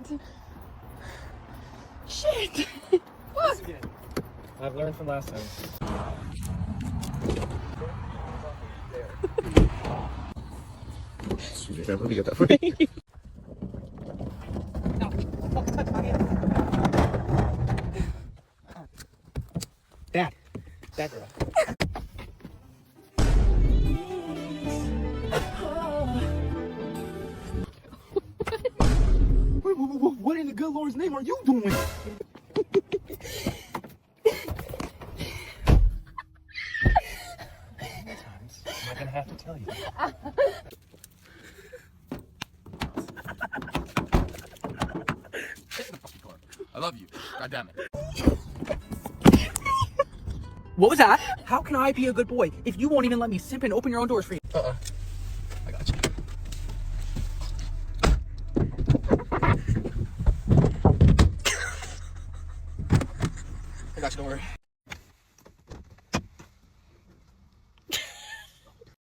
Shit! Shit! Fuck! I've learned from last time. Sweet, let me get that for you. Dad. Dad, girl. What in the good Lord's name are you doing? Sometimes I'm not gonna have to tell you. I love you. God damn it. What was that? How can I be a good boy if you won't even let me simp and open your own doors for you? I got you. I got you, don't worry.